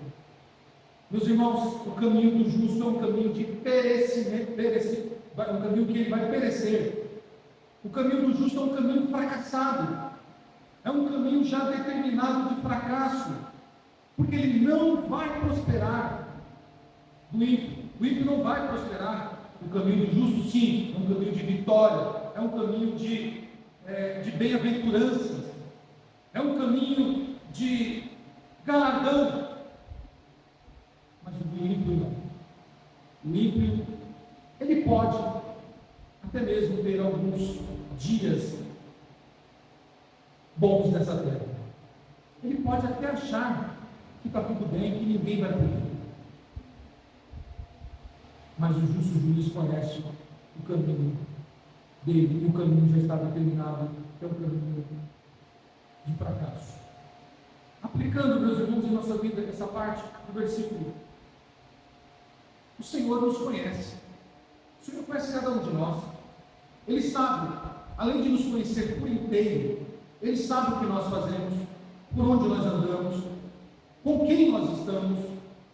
Meus irmãos, o caminho do justo é um caminho de perecimento, um caminho que ele vai perecer. O caminho do justo é um caminho fracassado, é um caminho já determinado de fracasso, porque ele não vai prosperar. O ímpio não vai prosperar. O caminho do justo, sim, é um caminho de vitória, é um caminho de bem-aventuranças, é um caminho de galardão. Mas o ímpio não. O ímpio, ele pode até mesmo ter alguns dias bons nessa terra. Ele pode até achar que está tudo bem, que ninguém vai punir. Mas o justo juiz conhece o caminho dele, e o caminho já está determinado, é um caminho de fracasso. Aplicando, meus irmãos, em nossa vida, essa parte do versículo, o Senhor nos conhece. O Senhor conhece cada um de nós. Ele sabe, além de nos conhecer por inteiro, Ele sabe o que nós fazemos, por onde nós andamos, com quem nós estamos.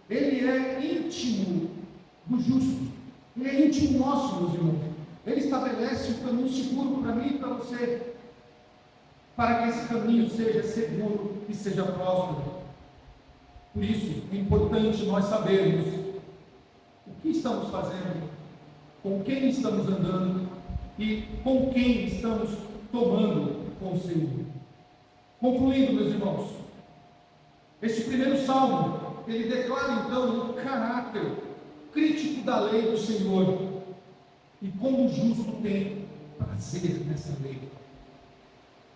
Ele é íntimo do justo. Ele é íntimo nosso, meus irmãos. Ele estabelece um caminho seguro para mim e para você, para que esse caminho seja seguro e seja próspero. Por isso, é importante nós sabermos o que estamos fazendo, com quem estamos andando e com quem estamos tomando conselho. Concluindo, meus irmãos, este primeiro salmo, ele declara então o caráter crítico da lei do Senhor e como o justo tem prazer nessa lei.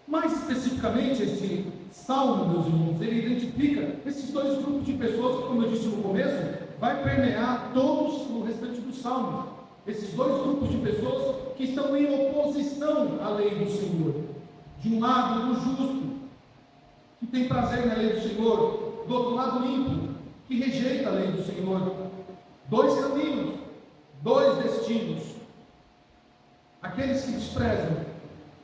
Mais especificamente, esse salmo, meus irmãos, ele identifica esses dois grupos de pessoas que, como eu disse no começo, vai permear todos o restante dos salmos. Esses dois grupos de pessoas que estão em oposição à lei do Senhor. De um lado, o justo, que tem prazer na lei do Senhor. Do outro lado, o ímpio, que rejeita a lei do Senhor. Dois caminhos, dois destinos. Aqueles que desprezam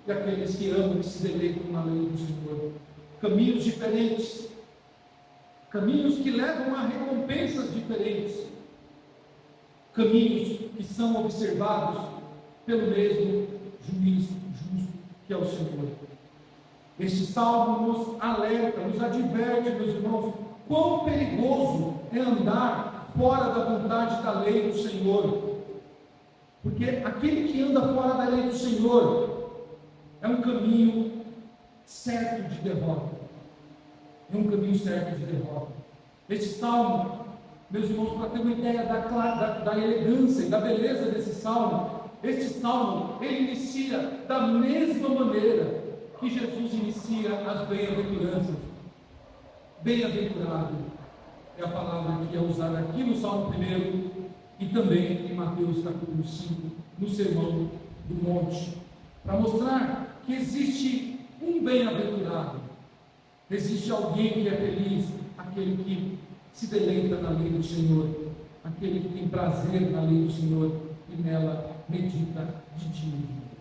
e aqueles que amam e se deleitam na lei do Senhor. Caminhos diferentes. Caminhos que levam a recompensas diferentes. Caminhos que são observados pelo mesmo juiz justo que é o Senhor. Este salmo nos alerta, nos adverte, meus irmãos, quão perigoso é andar fora da vontade da lei do Senhor. Porque aquele que anda fora da lei do Senhor é um caminho certo de derrota. É um caminho certo de derrota. Este salmo, meus irmãos, para ter uma ideia da elegância e da beleza desse salmo, este salmo, ele inicia da mesma maneira que Jesus inicia as bem-aventuranças. Bem-aventurado é a palavra que é usada aqui no Salmo 1 e também em Mateus capítulo 5, no Sermão do Monte, para mostrar que existe um bem-aventurado. Existe alguém que é feliz, aquele que se deleita na lei do Senhor, aquele que tem prazer na lei do Senhor e nela medita de dia e de noite.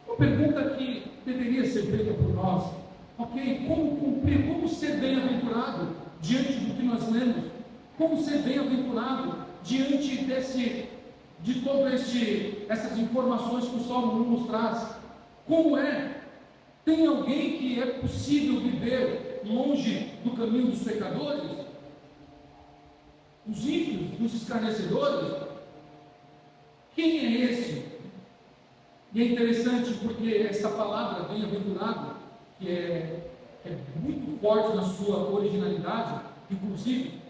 Uma pergunta que deveria ser feita por nós, ok? Como cumprir, como ser bem-aventurado diante do que nós lemos? Como ser bem-aventurado diante de todas essas informações que o Salmo 1 nos traz? Como é? Tem alguém que é possível viver longe do caminho dos pecadores? Dos ímpios, dos escarnecedores? Quem é esse? E é interessante porque essa palavra bem-aventurado, que é muito forte na sua originalidade, inclusive,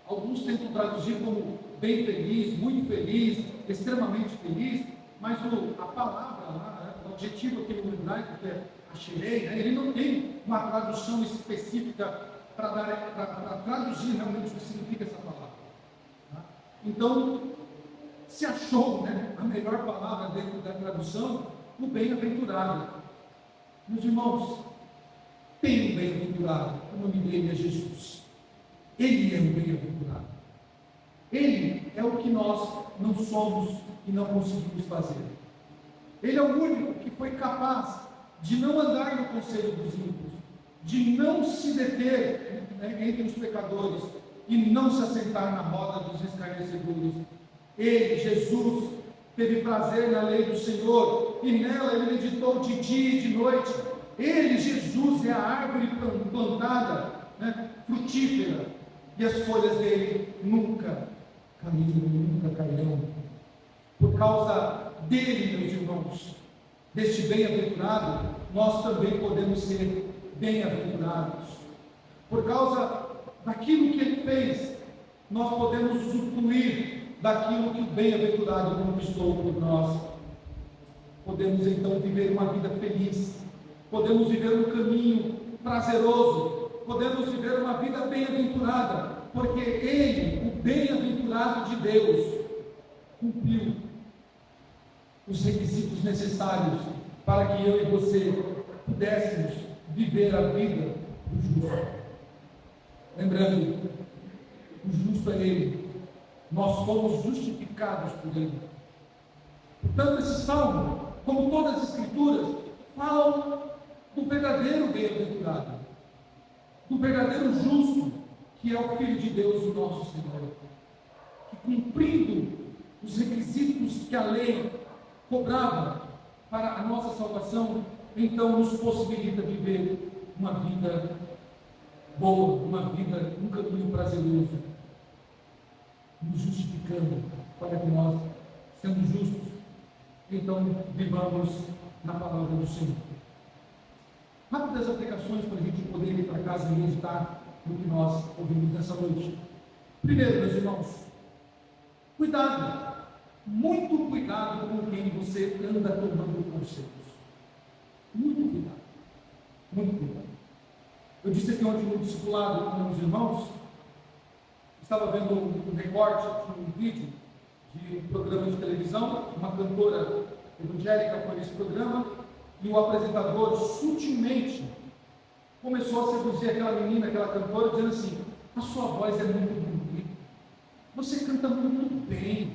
alguns tentam traduzir como bem feliz, muito feliz, extremamente feliz, mas a palavra lá, o adjetivo aqui no hebraico, que é achirei, ele não tem uma tradução específica para traduzir realmente o que significa essa palavra. Tá? Então, se achou a melhor palavra dentro da tradução, o bem-aventurado. Meus irmãos, tem um bem-aventurado, o nome dele é Jesus. Ele é um bem-aventurado. Ele é o que nós não somos e não conseguimos fazer. Ele é o único que foi capaz de não andar no conselho dos ímpios, de não se deter entre os pecadores e não se assentar na roda dos escarnecedores. Ele, Jesus, teve prazer na lei do Senhor e nela ele meditou de dia e de noite. Ele, Jesus, é a árvore plantada, frutífera, e as folhas dele nunca caminham, nunca cairão. Por causa dele, meus irmãos, deste bem-aventurado, nós também podemos ser bem-aventurados. Por causa daquilo que ele fez, nós podemos usufruir daquilo que o bem-aventurado conquistou por nós. Podemos então viver uma vida feliz, podemos viver um caminho prazeroso, podemos viver uma vida bem-aventurada, porque ele, o bem-aventurado de Deus, cumpriu os requisitos necessários para que eu e você pudéssemos viver a vida do justo. Lembrando, o justo é ele, nós fomos justificados por ele. Portanto, esse salmo, como todas as escrituras, falam do verdadeiro bem-aventurado, do verdadeiro justo, que é o Filho de Deus, o nosso Senhor, que cumprindo os requisitos que a lei cobrava para a nossa salvação, então nos possibilita viver uma vida boa, uma vida, um caminho prazeroso, nos justificando para que nós, sendo justos, então vivamos na palavra do Senhor. Rápidas aplicações para a gente poder ir para casa e meditar no que nós ouvimos nessa noite. Primeiro, meus irmãos, cuidado, muito cuidado com quem você anda tomando conselhos. Muito cuidado, muito cuidado. Eu disse aqui ontem no discipulado com meus irmãos, estava vendo um recorte de um vídeo de um programa de televisão, uma cantora evangélica foi nesse programa, e o apresentador sutilmente começou a seduzir aquela menina, aquela cantora, dizendo assim: a sua voz é muito bonita, você canta muito bem,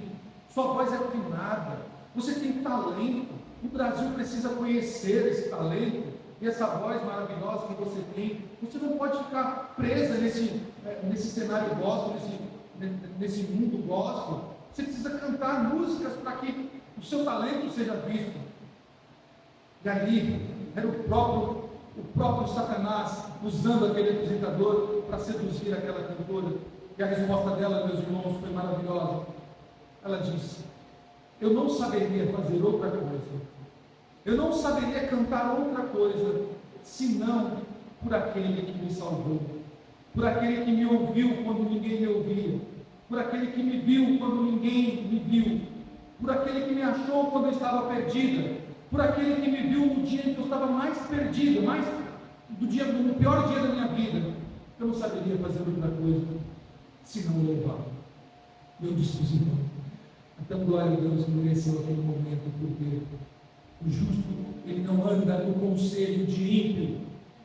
sua voz é afinada, você tem talento, o Brasil precisa conhecer esse talento e essa voz maravilhosa que você tem. Você não pode ficar presa nesse cenário gospel, nesse mundo gospel. Você precisa cantar músicas para que o seu talento seja visto. E ali era o próprio Satanás usando aquele apresentador para seduzir aquela cantora. E a resposta dela, meus irmãos, foi maravilhosa. Ela disse: eu não saberia fazer outra coisa, eu não saberia cantar outra coisa, senão por aquele que me salvou, por aquele que me ouviu quando ninguém me ouvia, por aquele que me viu quando ninguém me viu, por aquele que me achou quando eu estava perdida, por aquele que me viu no dia em que eu estava mais perdida, no pior dia da minha vida. Eu não saberia fazer outra coisa, senão louvá-lo. E eu disse para os irmãos: então glória a Deus mereceu aquele momento, porque o justo, ele não anda no conselho de ímpio,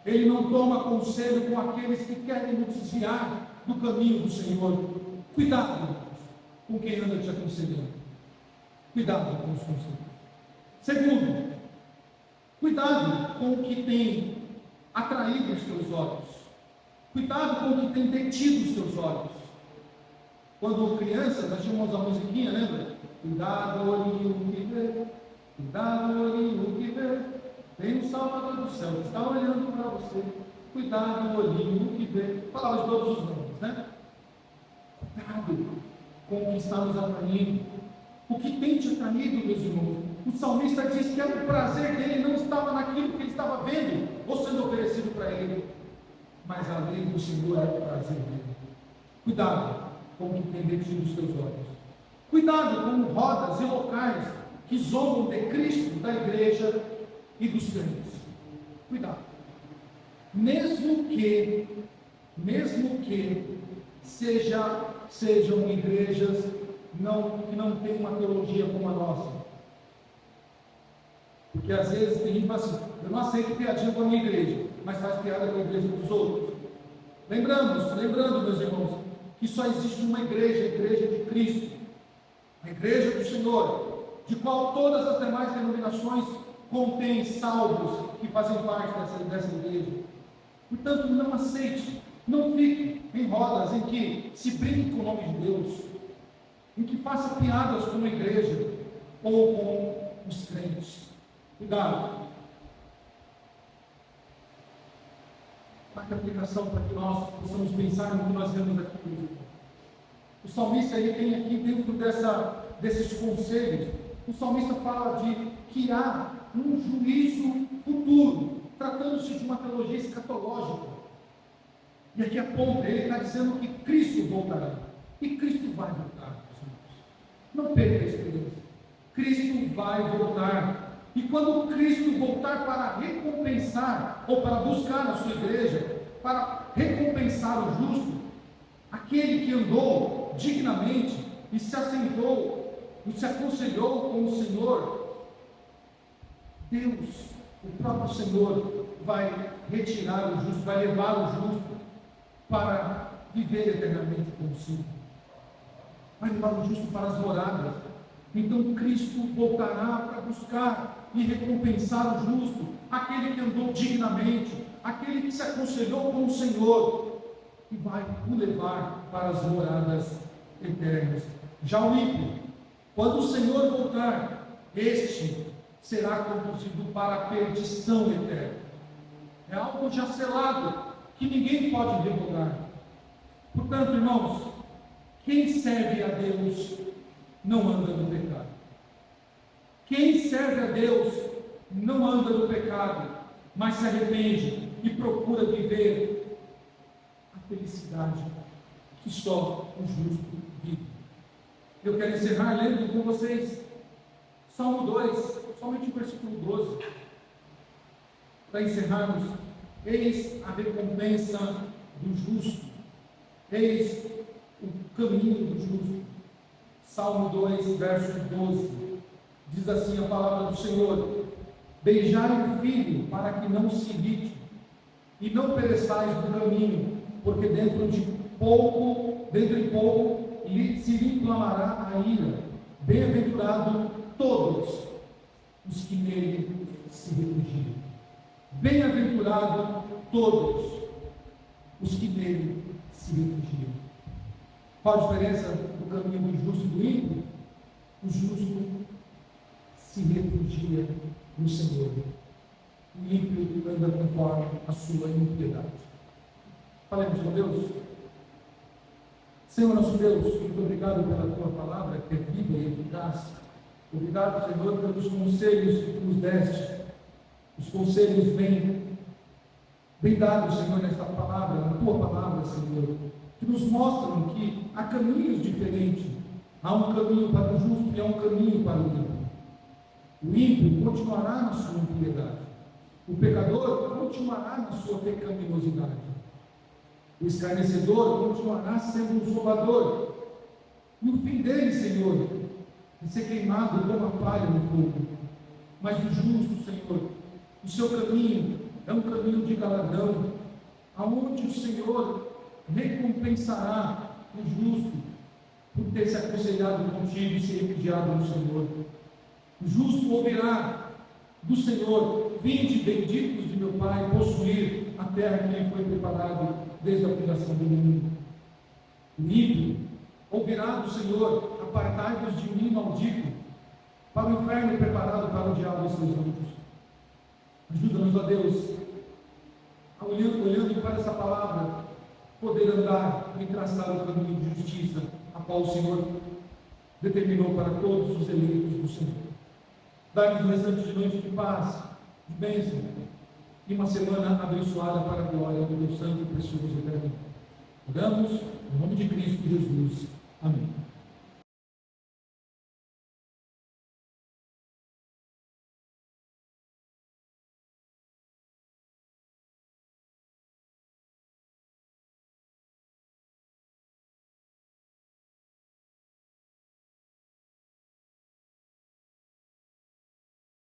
Ele não toma conselho com aqueles que querem nos desviar do caminho do Senhor. Cuidado com quem anda te aconselhando. Cuidado com os conselhos. Segundo, cuidado com o que tem atraído os teus olhos. Cuidado com o que tem detido os teus olhos. Quando crianças, nós tínhamos a musiquinha, lembra? Cuidado, olhinho que vê. Cuidado, olhinho que vê. Tem um Salvador do céu que está olhando para você. Cuidado, olhinho que vê. Falava de todos os nomes, né? Cuidado com o que está nos atraindo. O que tem te atraído, meus irmãos? O salmista diz que o prazer dele não estava naquilo que ele estava vendo ou sendo oferecido para ele, mas a lei do Senhor é o prazer dele. Cuidado com o que tem detido os teus olhos. Cuidado com rodas e locais que zombam de Cristo, da igreja e dos crentes. Cuidado. Mesmo que sejam igrejas que não têm uma teologia como a nossa. Porque às vezes tem gente que fala assim, eu não aceito piadinha com a minha igreja, mas faz piada com a igreja dos outros. Lembrando, meus irmãos, que só existe uma igreja, a igreja de Cristo, a igreja do Senhor, de qual todas as demais denominações contêm salvos que fazem parte dessa igreja. Portanto, não aceite, não fique em rodas em que se brinque com o nome de Deus, em que faça piadas com a igreja ou com os crentes. Cuidado. Marque a aplicação para que nós possamos pensar no que nós vemos aqui. O salmista ele tem aqui dentro desses conselhos, o salmista fala de que há um juízo futuro, tratando-se de uma teologia escatológica. E aqui aponta, ele está dizendo que Cristo voltará. E Cristo vai voltar. Não perca a esperança. Cristo vai voltar. E quando Cristo voltar para recompensar, ou para buscar na sua igreja, para recompensar o justo, aquele que andou dignamente e se assentou, e se aconselhou com o Senhor, Deus, o próprio Senhor, vai retirar o justo, vai levar o justo para viver eternamente consigo. Vai levar o justo para as moradas. Então Cristo voltará para buscar e recompensar o justo, aquele que andou dignamente, aquele que se aconselhou com o Senhor, e vai o levar para as moradas eternas. Já o ímpio, quando o Senhor voltar, este será conduzido para a perdição eterna. É algo já selado, que ninguém pode revogar. Portanto, irmãos, quem serve a Deus não anda no pecado. Quem serve a Deus não anda no pecado, mas se arrepende e procura viver a felicidade que só o justo vive. Eu quero encerrar lendo com vocês Salmo 2, somente o versículo 12, para encerrarmos. Eis a recompensa do justo, eis o caminho do justo. Salmo 2, verso 12, diz assim a palavra do Senhor: beijai o filho, para que não se irrite, e não pereçais do caminho, porque dentro de pouco se lhe inflamará a ira. Bem-aventurado todos os que nele se refugiam. Bem-aventurado todos os que nele se refugiam. Qual a diferença do caminho do justo e do ímpio? O justo se refugia no Senhor. O ímpio anda conforme a sua impiedade. Falemos com Deus. Senhor nosso Deus, muito obrigado pela tua palavra, que é viva e eficaz. Obrigado, Senhor, pelos conselhos que tu nos deste. Os conselhos bem dados, Senhor, nesta palavra, na tua palavra, Senhor, que nos mostram que há caminhos diferentes. Há um caminho para o justo e há um caminho para o ímpio. O ímpio continuará na sua impiedade. O pecador continuará na sua pecaminosidade. O escarnecedor continuará sendo um zombador. E o fim dele, Senhor, é ser queimado como a palha no fogo. Mas o justo, Senhor, o seu caminho é um caminho de galardão, aonde o Senhor recompensará o justo por ter se aconselhado contigo e se refugiado no Senhor. O justo ouvirá do Senhor: vinde, benditos de meu Pai, possuir a terra que lhe foi preparada desde a fundação do mundo. O ímpio ouvirá do Senhor: apartai-vos de mim, maldito, para o inferno preparado para o diabo e seus anjos. Ajuda-nos, ó Deus, olhando para essa palavra, poder andar e traçar o caminho de justiça, a qual o Senhor determinou para todos os eleitos do Senhor. Dá-nos um restante de noite de paz, de bênção, e uma semana abençoada para a glória do Deus Santo e Precioso Eterno. Oramos em nome de Cristo Jesus. Amém.